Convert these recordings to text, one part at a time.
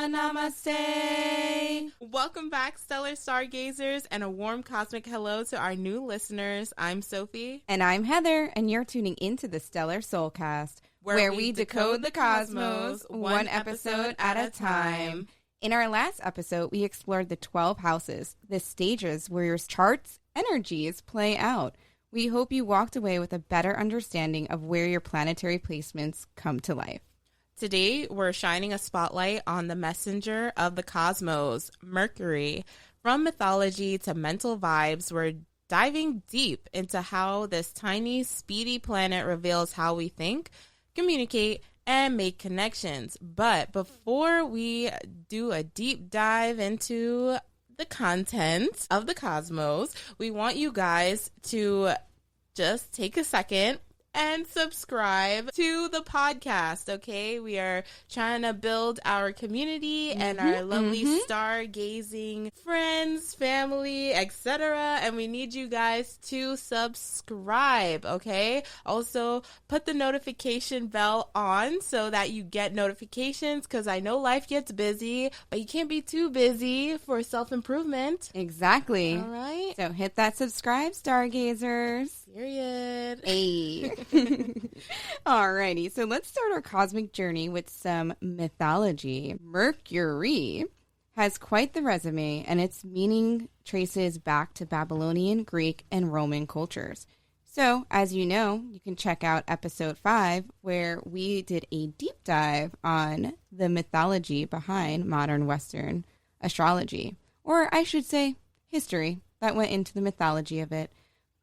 Namaste. Welcome back, Stellar Stargazers, and a warm cosmic hello to our new listeners. I'm Sophie. And I'm Heather, and you're tuning into the Stellar Soulcast, where we decode the cosmos one episode at a time. In our last episode, we explored the 12 houses, the stages where your chart's energies play out. We hope you walked away with a better understanding of where your planetary placements come to life. Today, we're shining a spotlight on the messenger of the cosmos, Mercury. From mythology to mental vibes, we're diving deep into how this tiny, speedy planet reveals how we think, communicate, and make connections. But before we do a deep dive into the content of the cosmos, we want you guys to just take a second and subscribe to the podcast, okay? We are trying to build our community and our lovely stargazing friends, family, etc. And we need you guys to subscribe, okay? Also, put the notification bell on so that you get notifications, because I know life gets busy, but you can't be too busy for self-improvement. Exactly. All right? So hit that subscribe, stargazers. Period. Hey. Alrighty, so let's start our cosmic journey with some mythology. Mercury has quite the resume, and its meaning traces back to Babylonian, Greek, and Roman cultures. So, as you know, you can check out episode 5, where we did a deep dive on the mythology behind modern Western astrology, or I should say history that went into the mythology of it.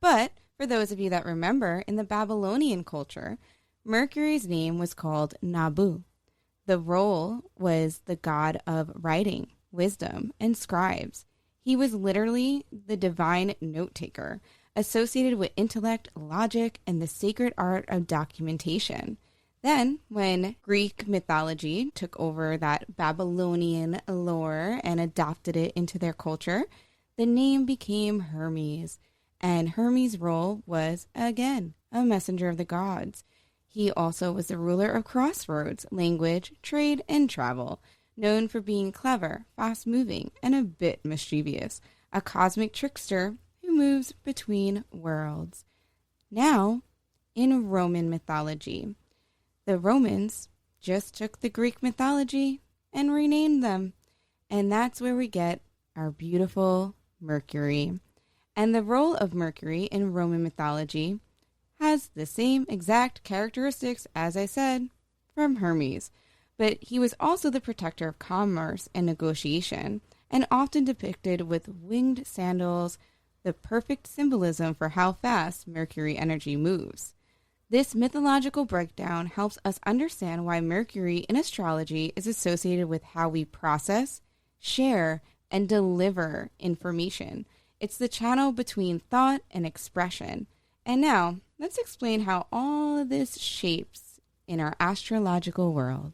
But for those of you that remember, in the Babylonian culture, Mercury's name was called Nabu. The role was the god of writing, wisdom, and scribes. He was literally the divine note-taker, associated with intellect, logic, and the sacred art of documentation. Then, when Greek mythology took over that Babylonian lore and adopted it into their culture, the name became Hermes. And Hermes' role was, again, a messenger of the gods. He also was the ruler of crossroads, language, trade, and travel, known for being clever, fast-moving, and a bit mischievous, a cosmic trickster who moves between worlds. Now, in Roman mythology, the Romans just took the Greek mythology and renamed them. And that's where we get our beautiful Mercury. And the role of Mercury in Roman mythology has the same exact characteristics, as I said, from Hermes. But he was also the protector of commerce and negotiation, and often depicted with winged sandals, the perfect symbolism for how fast Mercury energy moves. This mythological breakdown helps us understand why Mercury in astrology is associated with how we process, share, and deliver information. It's the channel between thought and expression. And now, let's explain how all of this shapes in our astrological world.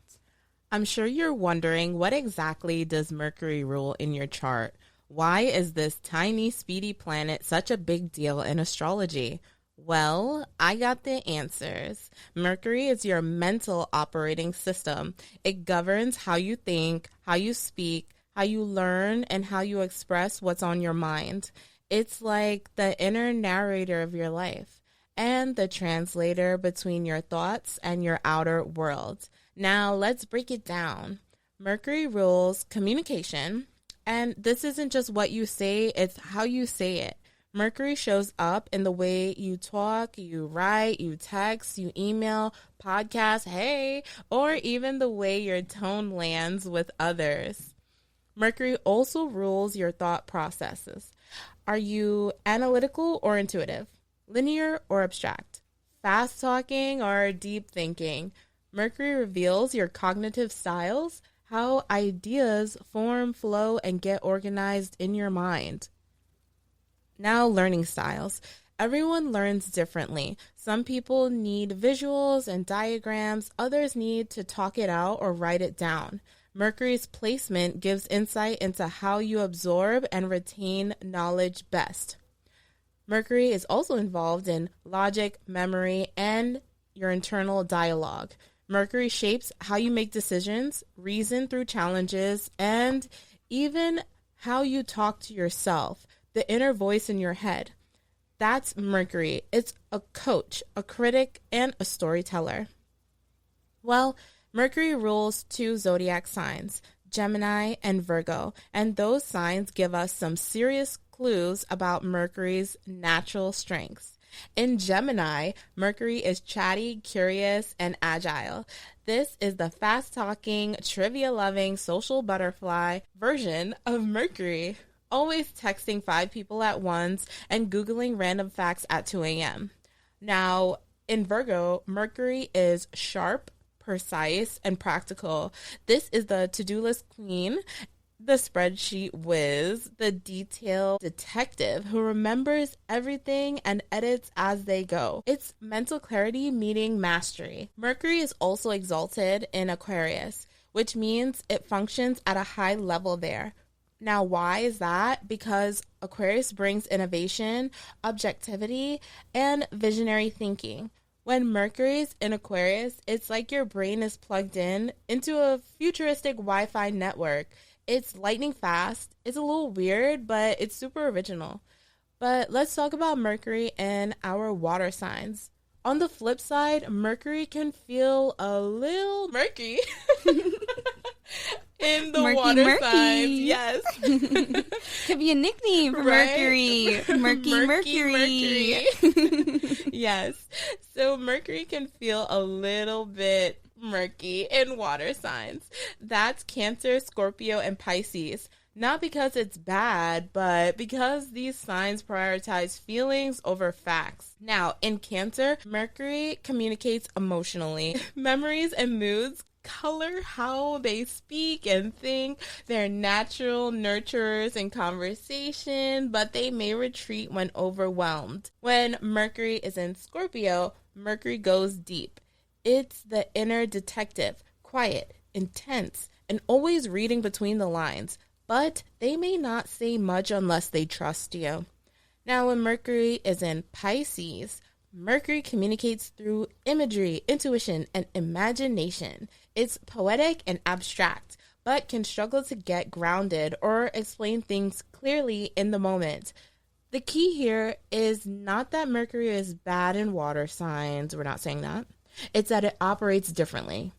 I'm sure you're wondering, what exactly does Mercury rule in your chart? Why is this tiny, speedy planet such a big deal in astrology? Well, I got the answers. Mercury is your mental operating system. It governs how you think, how you speak, how you learn, and how you express what's on your mind. It's like the inner narrator of your life and the translator between your thoughts and your outer world. Now, let's break it down. Mercury rules communication, and this isn't just what you say, it's how you say it. Mercury shows up in the way you talk, you write, you text, you email, podcast, hey, or even the way your tone lands with others. Mercury also rules your thought processes. Are you analytical or intuitive? Linear or abstract? Fast talking or deep thinking? Mercury reveals your cognitive styles, how ideas form, flow, and get organized in your mind. Now, learning styles. Everyone learns differently. Some people need visuals and diagrams. Others need to talk it out or write it down. Mercury's placement gives insight into how you absorb and retain knowledge best. Mercury is also involved in logic, memory, and your internal dialogue. Mercury shapes how you make decisions, reason through challenges, and even how you talk to yourself, the inner voice in your head. That's Mercury. It's a coach, a critic, and a storyteller. Well, Mercury rules 2 zodiac signs, Gemini and Virgo, and those signs give us some serious clues about Mercury's natural strengths. In Gemini, Mercury is chatty, curious, and agile. This is the fast-talking, trivia-loving, social butterfly version of Mercury, always texting 5 people at once and Googling random facts at 2 a.m. Now, in Virgo, Mercury is sharp, precise, and practical. This is the to-do list queen, the spreadsheet whiz, the detail detective who remembers everything and edits as they go. It's mental clarity meeting mastery. Mercury is also exalted in Aquarius, which means it functions at a high level there. Now, why is that? Because Aquarius brings innovation, objectivity, and visionary thinking. When Mercury's in Aquarius, it's like your brain is plugged in into a futuristic Wi-Fi network. It's lightning fast. It's a little weird, but it's super original. But let's talk about Mercury and our water signs. On the flip side, Mercury can feel a little murky in the water signs. Yes. Could be a nickname for Mercury. Mercury. Yes. So Mercury can feel a little bit murky in water signs. That's Cancer, Scorpio, and Pisces. Not because it's bad, but because these signs prioritize feelings over facts. Now, in Cancer, Mercury communicates emotionally. Memories and moods color how they speak and think. They're natural nurturers in conversation, but they may retreat when overwhelmed. When Mercury is in Scorpio, Mercury goes deep. It's the inner detective, quiet, intense, and always reading between the lines. But they may not say much unless they trust you. Now, when Mercury is in Pisces, Mercury communicates through imagery, intuition, and imagination. It's poetic and abstract, but can struggle to get grounded or explain things clearly in the moment. The key here is not that Mercury is bad in water signs. We're not saying that. It's that it operates differently.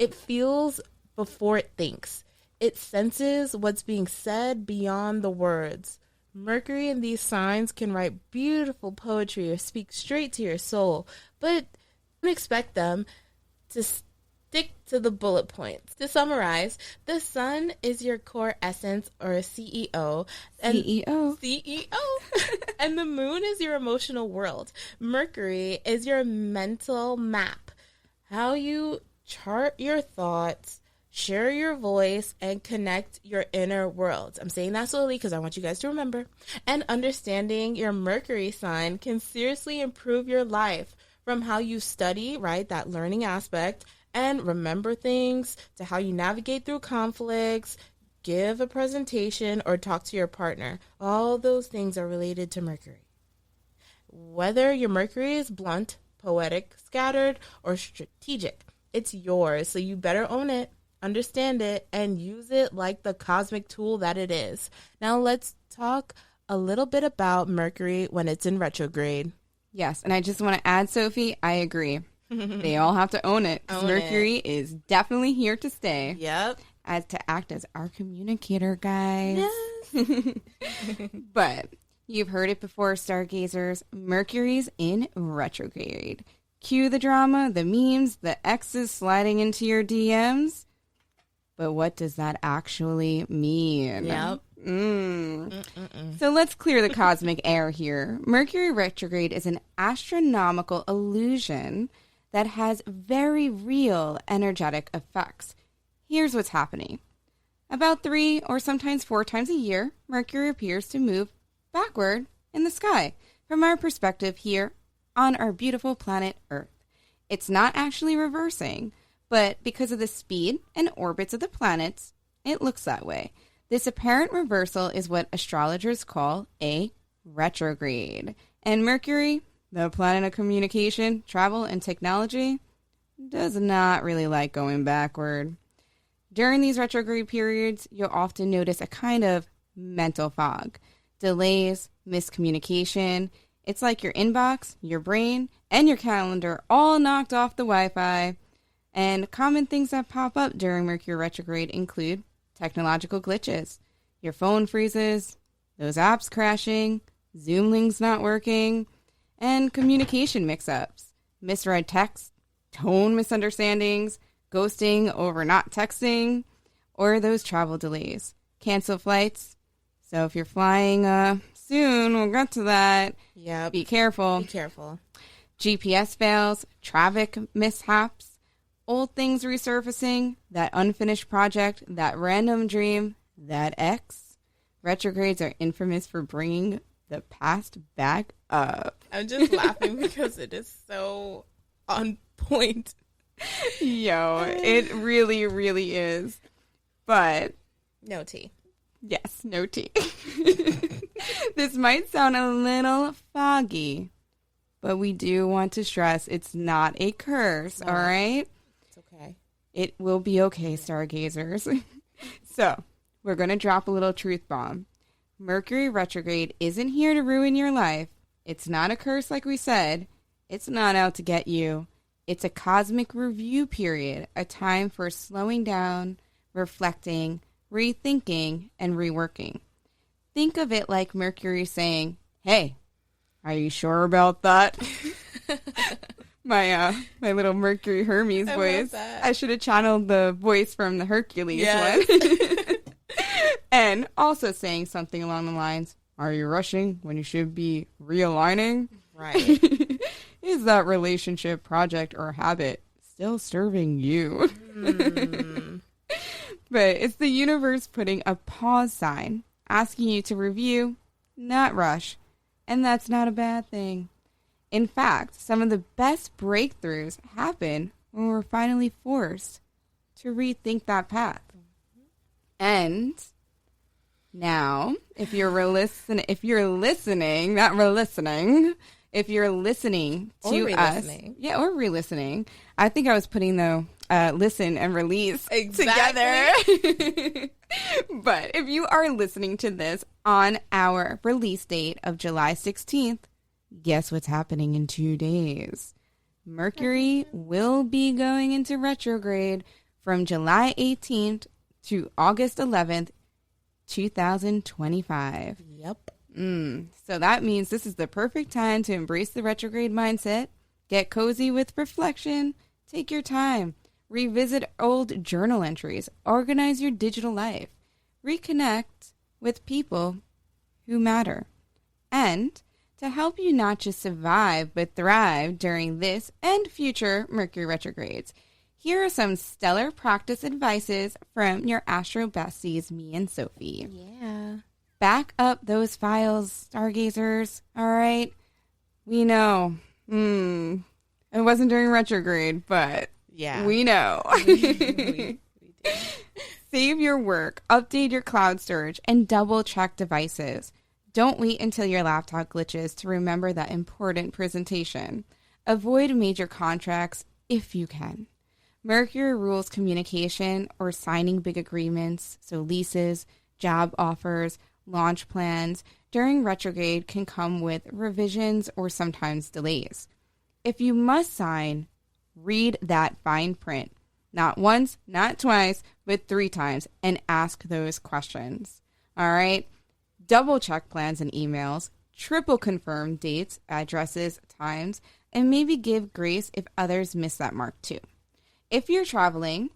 It feels before it thinks. It senses what's being said beyond the words. Mercury in these signs can write beautiful poetry or speak straight to your soul, but don't expect them to stick to the bullet points. To summarize, the sun is your core essence or CEO. And the moon is your emotional world. Mercury is your mental map. How you chart your thoughts, share your voice, and connect your inner worlds. I'm saying that slowly because I want you guys to remember. And understanding your Mercury sign can seriously improve your life, from how you study, right, that learning aspect, and remember things, to how you navigate through conflicts, give a presentation, or talk to your partner. All those things are related to Mercury. Whether your Mercury is blunt, poetic, scattered, or strategic, it's yours, so you better own it. Understand it, and use it like the cosmic tool that it is. Now let's talk a little bit about Mercury when it's in retrograde. Yes, and I just want to add, Sophie, I agree. They all have to own it. Mercury is definitely here to stay. Yep. As to act as our communicator, guys. Yes. But you've heard it before, stargazers. Mercury's in retrograde. Cue the drama, the memes, the exes sliding into your DMs. But what does that actually mean? Yep. So let's clear the cosmic air here. Mercury retrograde is an astronomical illusion that has very real energetic effects. Here's what's happening. About 3 or sometimes 4 times a year, Mercury appears to move backward in the sky from our perspective here on our beautiful planet Earth. It's not actually reversing, but because of the speed and orbits of the planets, it looks that way. This apparent reversal is what astrologers call a retrograde. And Mercury, the planet of communication, travel, and technology, does not really like going backward. During these retrograde periods, you'll often notice a kind of mental fog, delays, miscommunication. It's like your inbox, your brain, and your calendar all knocked off the Wi-Fi. And common things that pop up during Mercury retrograde include technological glitches, your phone freezes, those apps crashing, Zoom links not working, and communication mix-ups, misread text, tone misunderstandings, ghosting over not texting, or those travel delays, cancel flights. So if you're flying soon, we'll get to that. Yeah. Be careful. Be careful. GPS fails, traffic mishaps, old things resurfacing, that unfinished project, that random dream, that ex. Retrogrades are infamous for bringing the past back up. I'm just laughing because it is so on point. Yo, it really, really is. But no tea. Yes, no tea. This might sound a little foggy, but we do want to stress it's not a curse, all right? It's okay. It will be okay, stargazers. So, we're going to drop a little truth bomb. Mercury retrograde isn't here to ruin your life. It's not a curse like we said. It's not out to get you. It's a cosmic review period, a time for slowing down, reflecting, rethinking, and reworking. Think of it like Mercury saying, hey, are you sure about that? My little Mercury Hermes voice. I should have channeled the voice from the Hercules one. And also saying something along the lines, are you rushing when you should be realigning? Right. Is that relationship, project, or habit still serving you? But it's the universe putting a pause sign, asking you to review, not rush. And that's not a bad thing. In fact, some of the best breakthroughs happen when we're finally forced to rethink that path. And now, if you're listening to us, or re-listening, I think I was putting the listen and release together. But if you are listening to this on our release date of July 16th, guess what's happening in 2 days? Mercury will be going into retrograde from July 18th to August 11th, 2025. Yep. So that means this is the perfect time to embrace the retrograde mindset, get cozy with reflection, take your time, revisit old journal entries, organize your digital life, reconnect with people who matter. And to help you not just survive but thrive during this and future Mercury retrogrades, here are some stellar practice advices from your astro besties, me and Sophie. Yeah. Back up those files, stargazers, all right? We know. It wasn't during retrograde, but yeah, we know. we do. Save your work, update your cloud storage, and double-check devices. Don't wait until your laptop glitches to remember that important presentation. Avoid major contracts if you can. Mercury rules communication or signing big agreements, so leases, job offers, launch plans during retrograde can come with revisions or sometimes delays. If you must sign, read that fine print. Not once, not twice, but 3 times, and ask those questions. All right? Double check plans and emails, triple confirm dates, addresses, times, and maybe give grace if others miss that mark too. If you're traveling,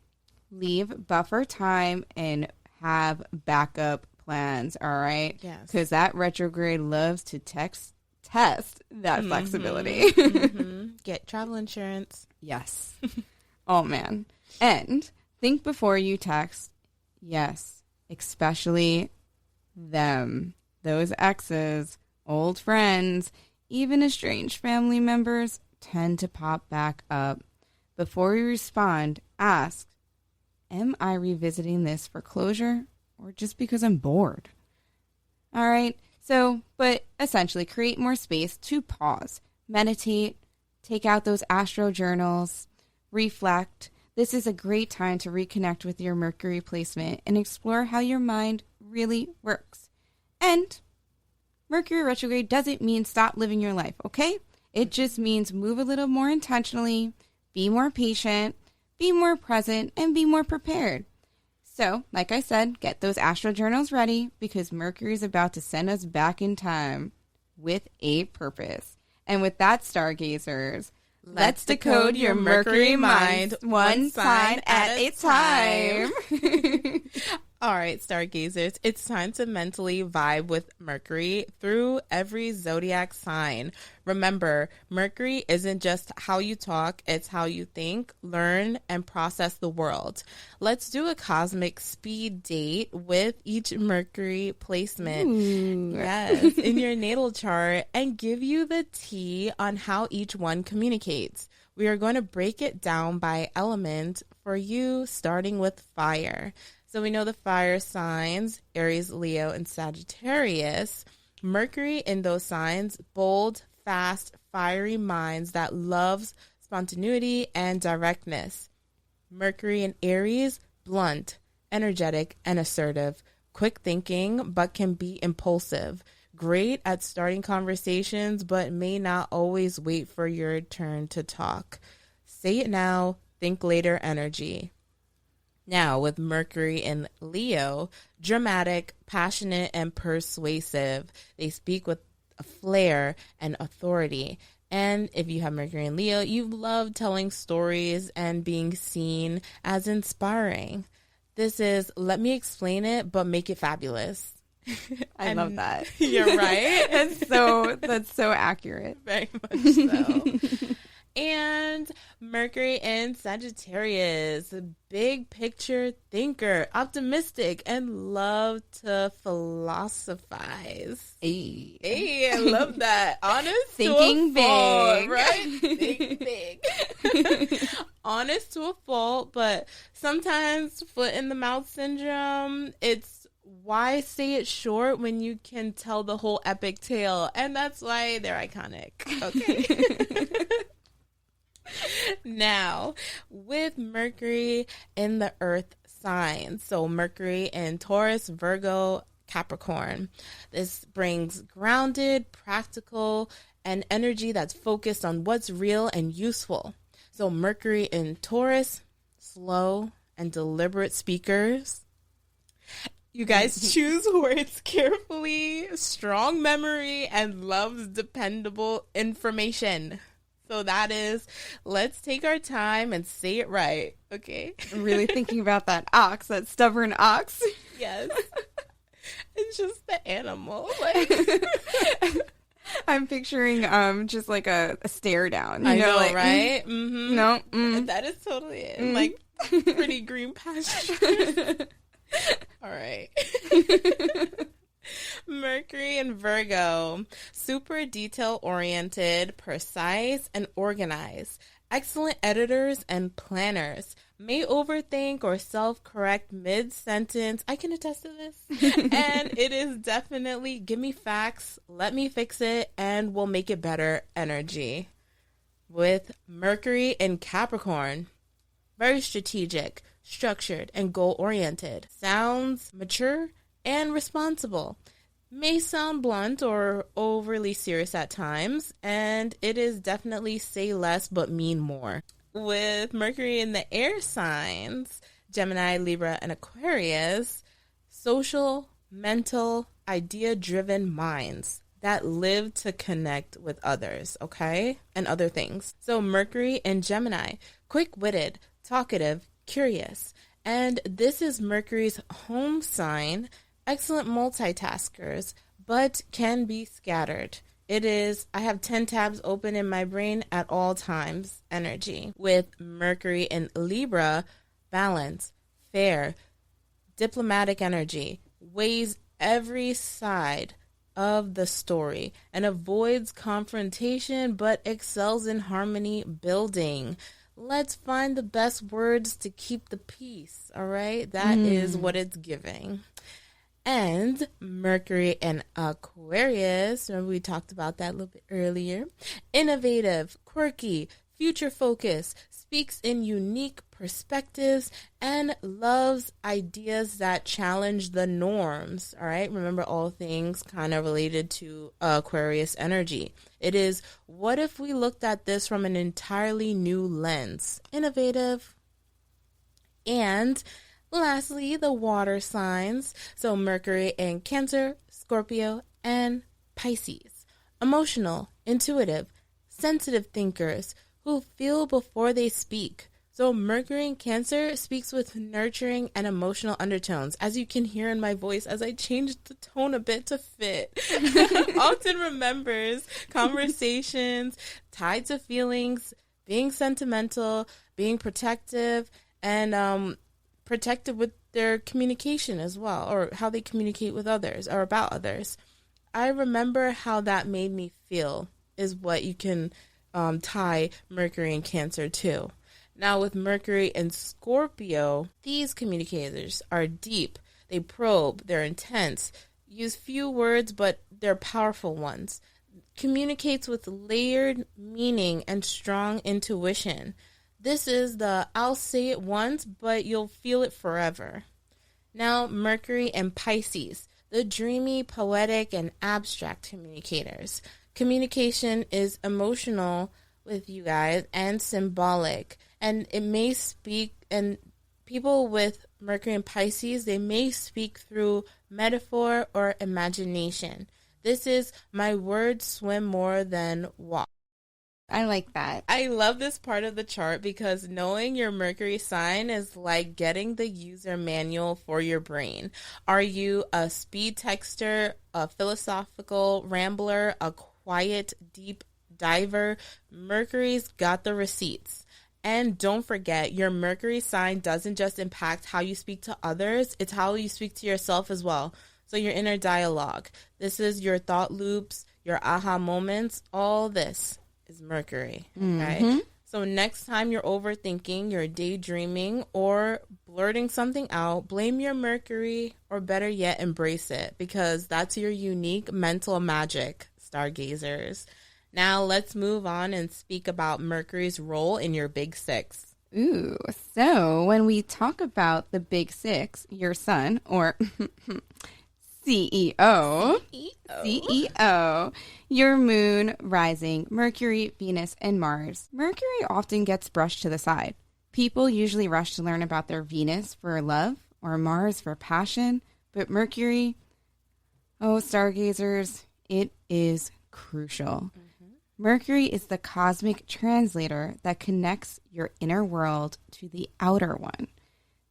leave buffer time and have backup plans, all right? Yes. Because that retrograde loves to test that flexibility. Get travel insurance. Yes. Oh, man. And think before you text. Yes, especially them, those exes, old friends, even estranged family members tend to pop back up. Before you respond, ask, am I revisiting this for closure or just because I'm bored? All right. So, but essentially create more space to pause, meditate, take out those astro journals, reflect. This is a great time to reconnect with your Mercury placement and explore how your mind really works. And Mercury retrograde doesn't mean stop living your life, okay? It just means move a little more intentionally, be more patient, be more present, and be more prepared. So, like I said, get those astro journals ready because Mercury is about to send us back in time with a purpose. And with that, stargazers, let's decode your Mercury mind one sign at a time. All right, stargazers, it's time to mentally vibe with Mercury through every zodiac sign. Remember, Mercury isn't just how you talk, it's how you think, learn, and process the world. Let's do a cosmic speed date with each Mercury placement. Ooh. Yes, in your natal chart and give you the tea on how each one communicates. We are going to break it down by element for you, starting with fire. So we know the fire signs, Aries, Leo, and Sagittarius. Mercury in those signs, bold, fast, fiery minds that loves spontaneity and directness. Mercury in Aries, blunt, energetic, and assertive. Quick thinking, but can be impulsive. Great at starting conversations, but may not always wait for your turn to talk. Say it now, think later energy. Now, with Mercury in Leo, dramatic, passionate, and persuasive. They speak with a flair and authority. And if you have Mercury in Leo, you love telling stories and being seen as inspiring. This is, let me explain it, but make it fabulous. I love that. You're right. That's so accurate. Very much so. And Mercury in Sagittarius, big picture thinker, optimistic, and love to philosophize. Hey, I love that. Honest Thinking to a fault, big. right? Think big. Honest to a fault, but sometimes foot in the mouth syndrome, it's why say it short when you can tell the whole epic tale? And that's why they're iconic. Okay. Now, with Mercury in the earth signs, so Mercury in Taurus, Virgo, Capricorn. This brings grounded, practical, and energy that's focused on what's real and useful. So Mercury in Taurus, slow and deliberate speakers. You guys choose words carefully, strong memory, and loves dependable information. So that is, let's take our time and say it right, okay? I'm really thinking about that ox, that stubborn ox. Yes. It's just the animal. Like. I'm picturing just like a stare down. I know, like, right? Mm-hmm. No. That is totally it. Like, pretty green pasture. All right. Mercury in Virgo, super detail-oriented, precise, and organized. Excellent editors and planners. May overthink or self-correct mid-sentence. I can attest to this. And it is definitely give me facts, let me fix it, and we'll make it better energy. With Mercury in Capricorn, very strategic, structured, and goal-oriented. Sounds mature and responsible. May sound blunt or overly serious at times, and it is definitely say less but mean more. With Mercury in the air signs, Gemini, Libra, and Aquarius, social, mental, idea-driven minds that live to connect with others, okay? And other things. So Mercury in Gemini, quick-witted, talkative, curious. And this is Mercury's home sign. Excellent multitaskers, but can be scattered. It is, I have 10 tabs open in my brain at all times energy. With Mercury in Libra, balance, fair, diplomatic energy, weighs every side of the story and avoids confrontation but excels in harmony building. Let's find the best words to keep the peace, all right? That is what it's giving. And Mercury in Aquarius, remember we talked about that a little bit earlier. Innovative, quirky, future focus, speaks in unique perspectives, and loves ideas that challenge the norms. All right. Remember, all things kind of related to Aquarius energy. It is, what if we looked at this from an entirely new lens? Innovative. And lastly, the water signs. So Mercury in Cancer, Scorpio, and Pisces. Emotional, intuitive, sensitive thinkers who feel before they speak. So Mercury in Cancer speaks with nurturing and emotional undertones, as you can hear in my voice as I changed the tone a bit to fit. Often remembers conversations tied to feelings, being sentimental, being protective, and protective with their communication as well, or how they communicate with others or about others. I remember how that made me feel is what you can tie Mercury in Cancer to. Now with Mercury and Scorpio, these communicators are deep, they probe, they're intense, use few words, but they're powerful ones. Communicates with layered meaning and strong intuition. This is the I'll say it once, but you'll feel it forever. Now Mercury and Pisces, the dreamy, poetic, and abstract communicators. Communication is emotional with you guys and symbolic. And it may speak, and people with Mercury and Pisces, they may speak through metaphor or imagination. This is my words swim more than walk. I like that. I love this part of the chart because knowing your Mercury sign is like getting the user manual for your brain. Are you a speed texter, a philosophical rambler, a quiet, deep diver? Mercury's got the receipts. And don't forget, your Mercury sign doesn't just impact how you speak to others, it's how you speak to yourself as well. So your inner dialogue. This is your thought loops, your aha moments, all this is Mercury. Okay. Mm-hmm. So next time you're overthinking, you're daydreaming, or blurting something out, blame your Mercury, or better yet, embrace it, because that's your unique mental magic, stargazers. Now let's move on and speak about Mercury's role in your big six. Ooh, so when we talk about the big six, your sun, or CEO, your moon, rising, Mercury, Venus, and Mars. Mercury often gets brushed to the side. People usually rush to learn about their Venus for love or Mars for passion, but Mercury, stargazers, it is crucial. Mercury is the cosmic translator that connects your inner world to the outer one.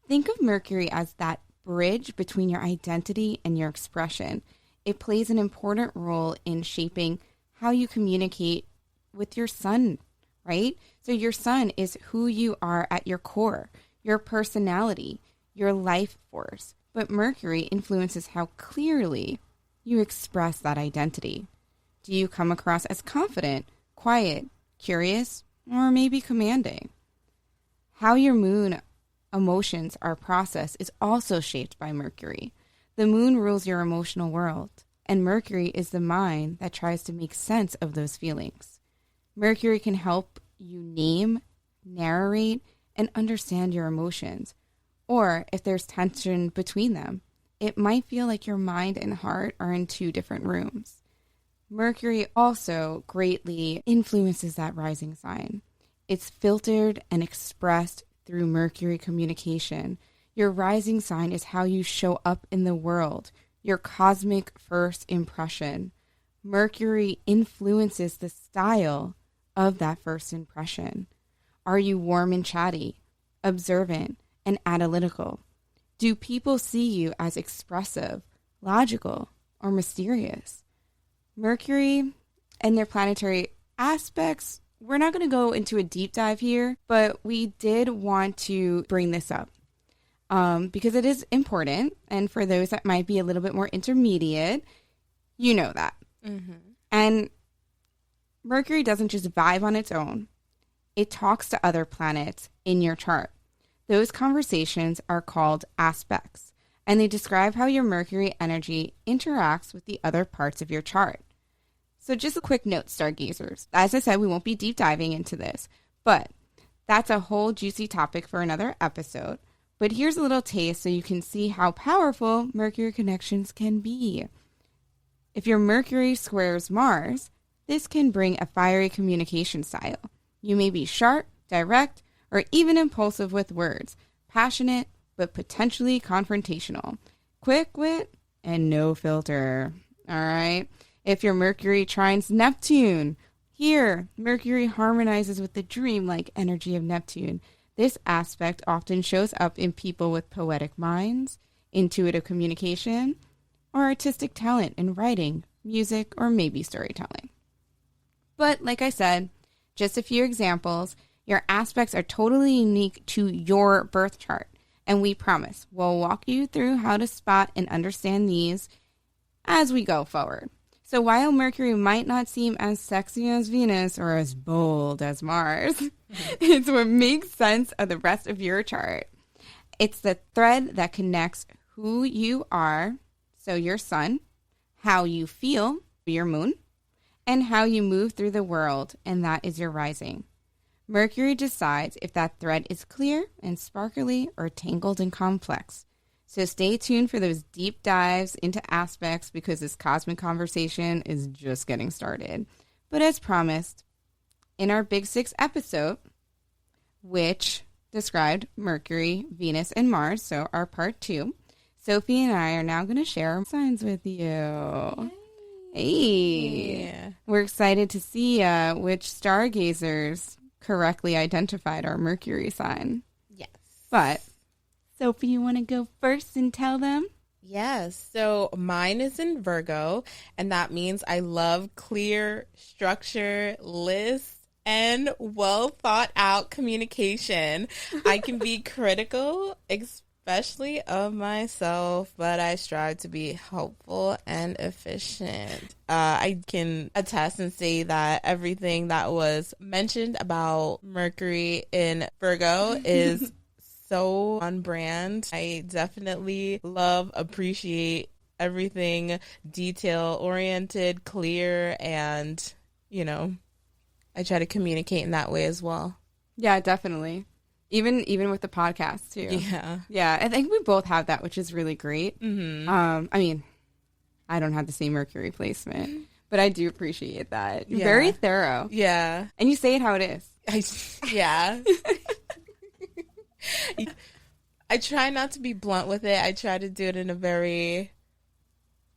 Think of Mercury as that bridge between your identity and your expression. It plays an important role in shaping how you communicate with your sun, right? So your sun is who you are at your core, your personality, your life force. But Mercury influences how clearly you express that identity. Do you come across as confident, quiet, curious, or maybe commanding? How your moon emotions are processed is also shaped by Mercury. The moon rules your emotional world, and Mercury is the mind that tries to make sense of those feelings. Mercury can help you name, narrate, and understand your emotions. Or if there's tension between them, it might feel like your mind and heart are in two different rooms. Mercury also greatly influences that rising sign. It's filtered and expressed through Mercury communication. Your rising sign is how you show up in the world, your cosmic first impression. Mercury influences the style of that first impression. Are you warm and chatty, observant, and analytical? Do people see you as expressive, logical, or mysterious? Mercury and their planetary aspects, we're not going to go into a deep dive here, but we did want to bring this up because it is important. And for those that might be a little bit more intermediate, you know that. Mm-hmm. And Mercury doesn't just vibe on its own. It talks to other planets in your chart. Those conversations are called aspects, and they describe how your Mercury energy interacts with the other parts of your chart. So just a quick note, stargazers. As I said, we won't be deep diving into this, But that's a whole juicy topic for another episode. But here's a little taste so you can see how powerful Mercury connections can be. If your Mercury squares Mars, this can bring a fiery communication style. You may be sharp, direct, or even impulsive with words, passionate, but potentially confrontational, quick wit, and no filter. All right? If your Mercury trines Neptune, here, Mercury harmonizes with the dreamlike energy of Neptune. This aspect often shows up in people with poetic minds, intuitive communication, or artistic talent in writing, music, or maybe storytelling. But like I said, just a few examples, your aspects are totally unique to your birth chart. And we promise we'll walk you through how to spot and understand these as we go forward. So while Mercury might not seem as sexy as Venus or as bold as Mars, it's what makes sense of the rest of your chart. It's the thread that connects who you are, so your sun, how you feel, your moon, and how you move through the world, and that is your rising. Mercury decides if that thread is clear and sparkly or tangled and complex. So stay tuned for those deep dives into aspects because this cosmic conversation is just getting started. But as promised, in our Big Six episode, which described Mercury, Venus, and Mars, so our part 2, Sophie and I are now going to share our signs with you. Hey! Yeah. We're excited to see which stargazers correctly identified our Mercury sign. Yes. But Sophie, you want to go first and tell them? Yes. So mine is in Virgo, and that means I love clear structure, lists, and well thought out communication. I can be critical, especially of myself, but I strive to be helpful and efficient. I can attest and say that everything that was mentioned about Mercury in Virgo is so on brand. I definitely appreciate everything detail oriented, clear, and, I try to communicate in that way as well. Yeah, definitely. Even with the podcast too. Yeah. Yeah, I think we both have that, which is really great. Mm-hmm. I mean, I don't have the same Mercury placement, but I do appreciate that. You're Yeah. very thorough. Yeah. And you say it how it is. Yeah. I try not to be blunt with it. I try to do it in a very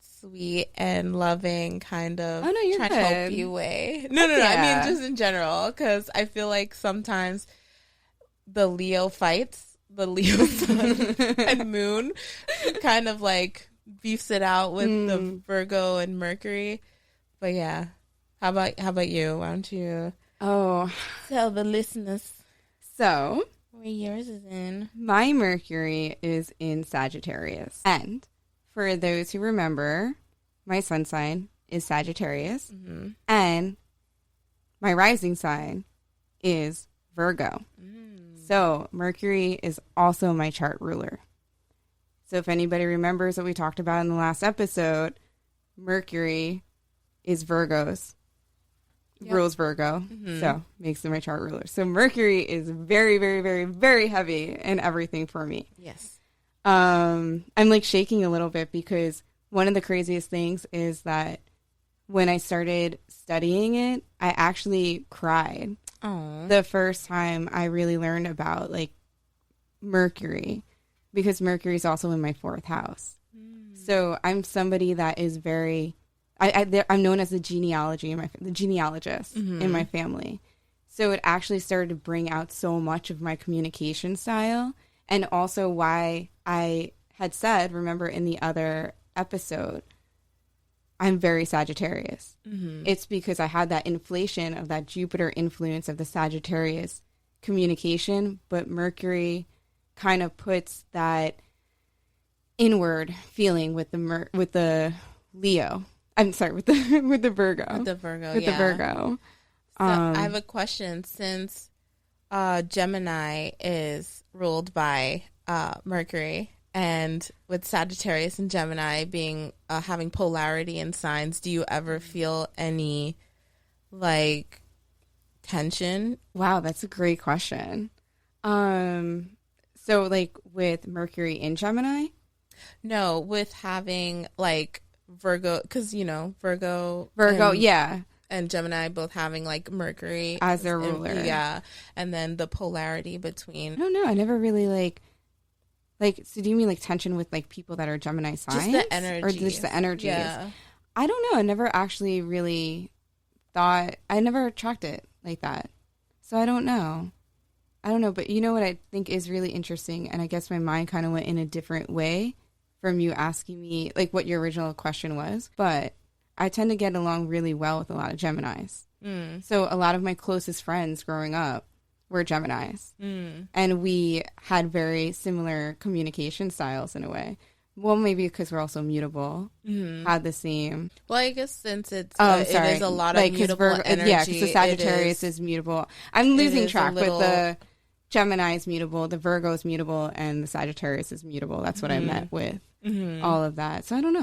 sweet and loving kind of you're trying to help you way. No. Yeah. I mean, just in general, because I feel like sometimes the Leo fights, the Leo sun and moon kind of like beefs it out with the Virgo and Mercury. But yeah, how about you? Why don't you tell the listeners? So where yours is in. My Mercury is in Sagittarius. And for those who remember, my sun sign is Sagittarius. Mm-hmm. And my rising sign is Virgo. So Mercury is also my chart ruler. So if anybody remembers what we talked about in the last episode, Mercury is Virgo's. Yep. Rules Virgo, so makes them my chart ruler. So Mercury is very, very, very, very heavy in everything for me. Yes. I'm like shaking a little bit because one of the craziest things is that when I started studying it, I actually cried. Aww. The first time I really learned about like Mercury, because Mercury is also in my 4th house. So I'm somebody that is very... I'm known as the genealogist in my family. So it actually started to bring out so much of my communication style, and also why I had said, remember in the other episode, I'm very Sagittarius. Mm-hmm. It's because I had that inflation of that Jupiter influence of the Sagittarius communication, but Mercury kind of puts that inward feeling with the Leo. I'm sorry, with the Virgo. With the Virgo, With the Virgo. So I have a question. Since Gemini is ruled by Mercury, and with Sagittarius and Gemini being having polarity in signs, do you ever feel any like tension. Wow, that's a great question. So like with Mercury in Gemini? No, with having like Virgo, because Virgo, yeah, and Gemini both having like Mercury as their ruler. Yeah, and then the polarity between. I don't know. I never really like. So do you mean like tension with like people that are Gemini signs? Just the energy, or just the energies? Yeah. I don't know. I never actually really thought. I never tracked it like that, so I don't know. But you know what I think is really interesting, and I guess my mind kind of went in a different way from you asking me like what your original question was. But I tend to get along really well with a lot of Geminis. So a lot of my closest friends growing up were Geminis, and we had very similar communication styles in a way. Well, maybe because we're also mutable, had the same. Well, I guess since it is a lot of like, mutable energy. Yeah, because the Sagittarius is mutable. I'm losing track, but the Gemini is mutable, the Virgo is mutable, and the Sagittarius is mutable. That's what I meant with all of that. So I don't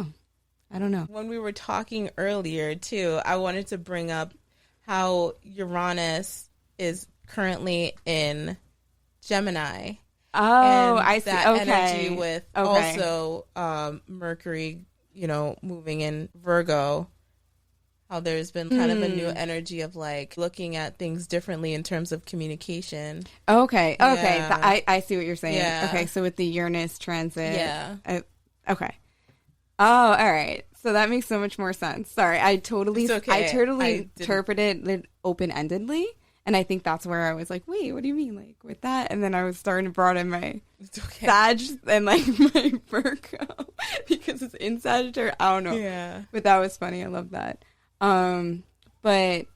know. When we were talking earlier, too, I wanted to bring up how Uranus is currently in Gemini. Oh, and I see. That okay. energy with also Mercury, moving in Virgo. How there's been kind of a new energy of like looking at things differently in terms of communication. Okay. Yeah. I see what you're saying. Yeah. Okay, so with the Uranus transit. Yeah. Okay. Oh, all right. So that makes so much more sense. Sorry, I totally interpreted it open-endedly. And I think that's where I was like, wait, what do you mean? Like with that? And then I was starting to broaden my Sag and like my Virgo because it's in Sagittarius. I don't know. Yeah. But that was funny. I love that. But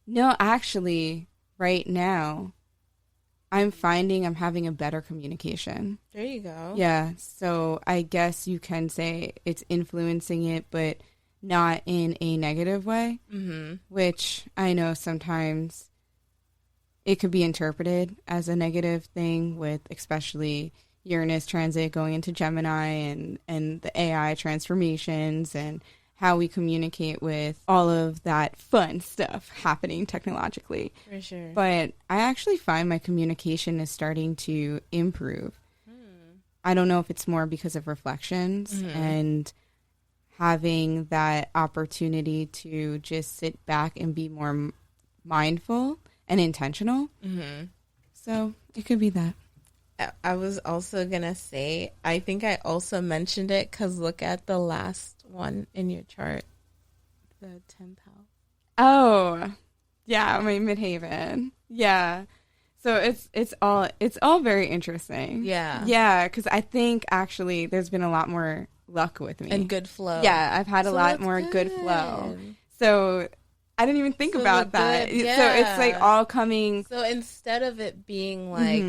no, actually right now I'm finding I'm having a better communication. There you go. Yeah. So I guess you can say it's influencing it, but not in a negative way, which I know sometimes it could be interpreted as a negative thing with especially Uranus transit going into Gemini and the AI transformations and how we communicate with all of that fun stuff happening technologically. For sure. But I actually find my communication is starting to improve. I don't know if it's more because of reflections and having that opportunity to just sit back and be more mindful and intentional. So it could be that. I was also going to say, I think I also mentioned it because look at the last one in your chart, the 10th house. Oh, yeah, my midhaven. Yeah. So it's all very interesting. Yeah. Yeah, because I think actually there's been a lot more luck with me. And good flow. Yeah, I've had a lot more good flow. So I didn't even think about that. Yeah. So it's like all coming. So instead of it being like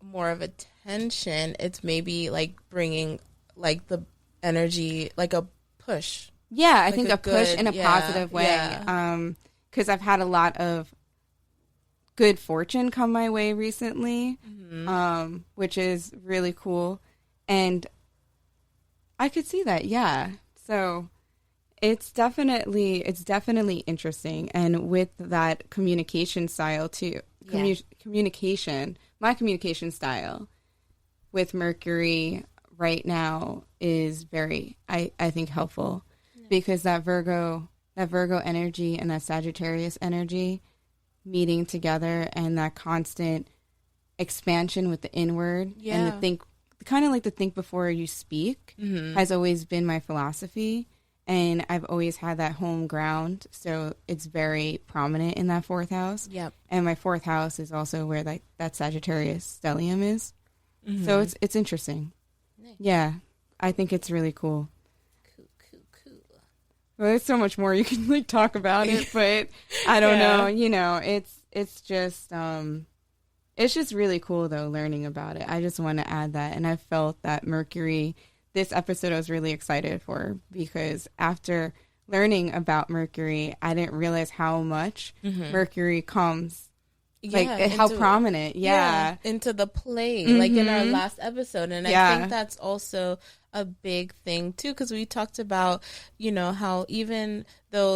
more of a tension, it's maybe like bringing like the energy, like a push. Yeah, I like think a push in a positive way. Yeah. Because I've had a lot of good fortune come my way recently, which is really cool. And I could see that, yeah. So it's definitely interesting. And with that communication style too, my communication style with Mercury right now is very, I think, helpful because that Virgo energy and that Sagittarius energy meeting together and that constant expansion with the inward and the think, kind of like the think before you speak has always been my philosophy. And I've always had that home ground. So it's very prominent in that fourth house. Yep. And my fourth house is also where that Sagittarius stellium is. So it's interesting. Nice. Yeah. I think it's really cool. Cool. Well, there's so much more you can like talk about it, but I don't know. You know, it's just really cool though, learning about it. I just want to add that. And I felt that Mercury, this episode I was really excited for because after learning about Mercury, I didn't realize how much Mercury comes, how prominent, into the play, like in our last episode. And I think that's also a big thing too, because we talked about, how even though,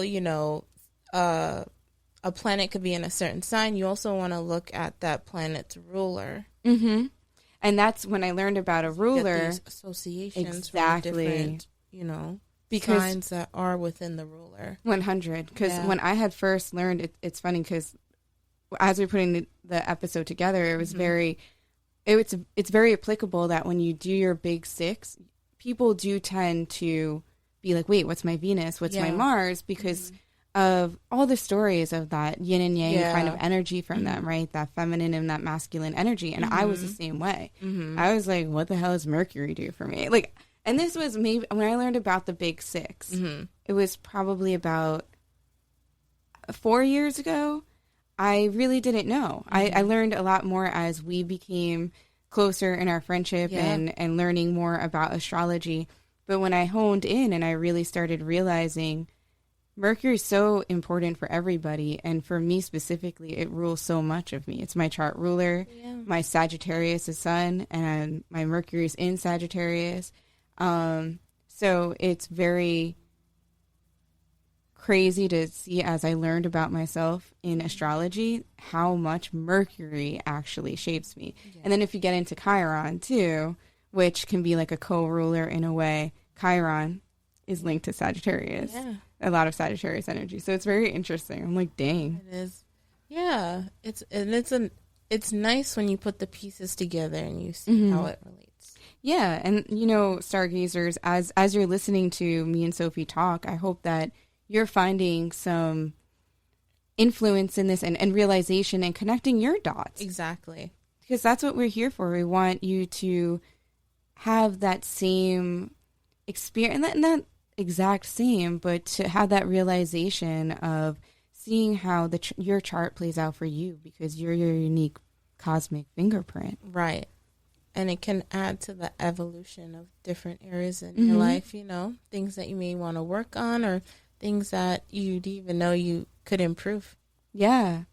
a planet could be in a certain sign, you also want to look at that planet's ruler. Mm-hmm. And that's when I learned about a ruler. Get these associations exactly. from different, because signs that are within the ruler. 100. Because when I had first learned, it's funny because as we were putting the episode together, it was it's very applicable that when you do your big six, people do tend to be like, wait, what's my Venus? What's my Mars? Because of all the stories of that yin and yang kind of energy from them, right? That feminine and that masculine energy. And I was the same way. I was like, what the hell does Mercury do for me? Like, and this was maybe when I learned about the big six, it was probably about 4 years ago. I really didn't know. I learned a lot more as we became closer in our friendship and learning more about astrology. But when I honed in and I really started realizing Mercury is so important for everybody. And for me specifically, it rules so much of me. It's my chart ruler. Yeah. My Sagittarius is Sun and my Mercury is in Sagittarius. So it's very crazy to see as I learned about myself in astrology, how much Mercury actually shapes me. Yeah. And then if you get into Chiron too, which can be like a co-ruler in a way, Chiron is linked to Sagittarius. Yeah. A lot of Sagittarius energy. So it's very interesting. I'm like, dang. It is. Yeah. It's nice when you put the pieces together and you see how it relates. Yeah. And stargazers, as you're listening to me and Sophie talk, I hope that you're finding some influence in this and realization and connecting your dots. Exactly. Because that's what we're here for. We want you to have that same experience, not exact same, but to have that realization of seeing how your chart plays out for you, because you're your unique cosmic fingerprint. Right. And it can add to the evolution of different areas in your life, things that you may want to work on or things that you didn't even know you could improve. Yeah.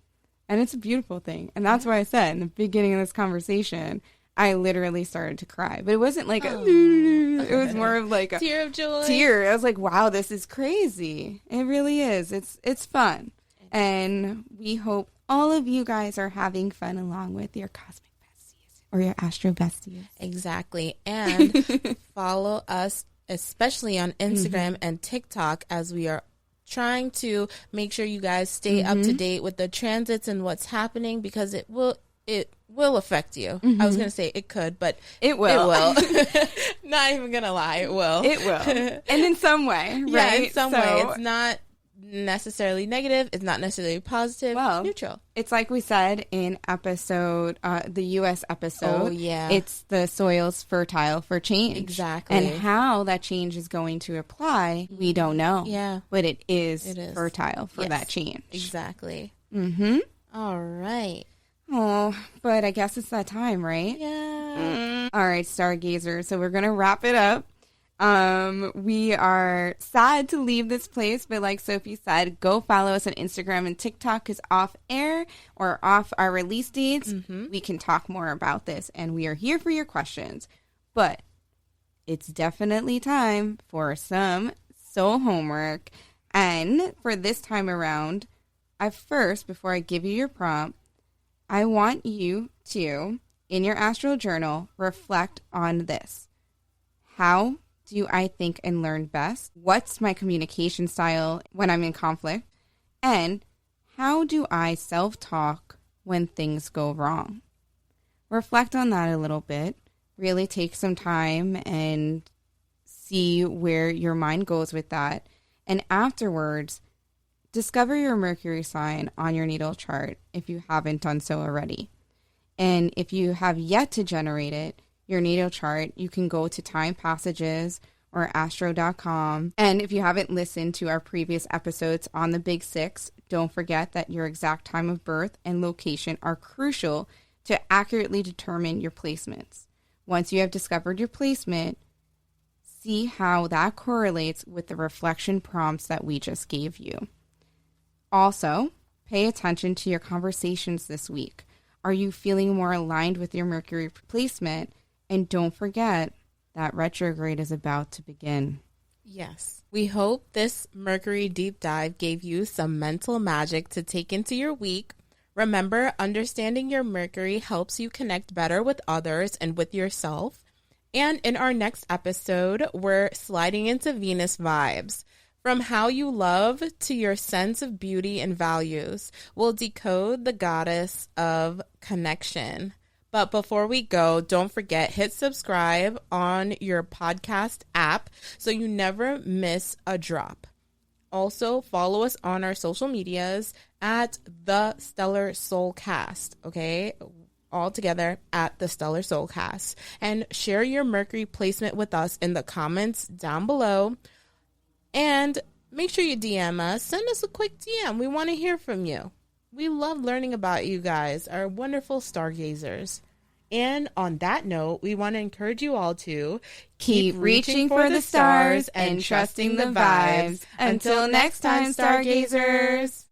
And it's a beautiful thing. And that's why I said in the beginning of this conversation, I literally started to cry. But it wasn't like it was more of like a tear of joy. I was like, wow, this is crazy. It really is. It's fun. And we hope all of you guys are having fun along with your cosmic besties or your astro besties. Exactly. And follow us, especially on Instagram and TikTok, as we are trying to make sure you guys stay up to date with the transits and what's happening, because it will affect you. I was going to say it could, but it will. Not even going to lie. It will. It will. And in some way, right? Yeah, in some way. It's not necessarily negative. It's not necessarily positive. Well, neutral. It's like we said in episode, the U.S. episode. Oh, yeah. It's the soil's fertile for change. Exactly. And how that change is going to apply, we don't know. Yeah. But it is fertile for that change. Exactly. All right. Oh, but I guess it's that time, right? Yeah. All right, stargazers. So we're going to wrap it up. We are sad to leave this place, but like Sophie said, go follow us on Instagram and TikTok, because off air or off our release dates, we can talk more about this, and we are here for your questions. But it's definitely time for some soul homework. And for this time around, before I give you your prompt, I want you to, in your astral journal, reflect on this. How do I think and learn best? What's my communication style when I'm in conflict? And how do I self-talk when things go wrong? Reflect on that a little bit. Really take some time and see where your mind goes with that. And afterwards, discover your Mercury sign on your natal chart if you haven't done so already. And if you have yet to generate it, your natal chart, you can go to Time Passages or astro.com. And if you haven't listened to our previous episodes on the Big Six, don't forget that your exact time of birth and location are crucial to accurately determine your placements. Once you have discovered your placement, see how that correlates with the reflection prompts that we just gave you. Also, pay attention to your conversations this week. Are you feeling more aligned with your Mercury placement? And don't forget that retrograde is about to begin. Yes. We hope this Mercury deep dive gave you some mental magic to take into your week. Remember, understanding your Mercury helps you connect better with others and with yourself. And in our next episode, we're sliding into Venus vibes. From how you love to your sense of beauty and values, we'll decode the goddess of connection. But before we go, don't forget, hit subscribe on your podcast app so you never miss a drop. Also, follow us on our social medias at the Stellar Soulcast, okay? All together at the Stellar Soulcast. And share your Mercury placement with us in the comments down below. And make sure you DM us. Send us a quick DM. We want to hear from you. We love learning about you guys, our wonderful stargazers. And on that note, we want to encourage you all to keep reaching for the stars and trusting the vibes. Until next time, stargazers.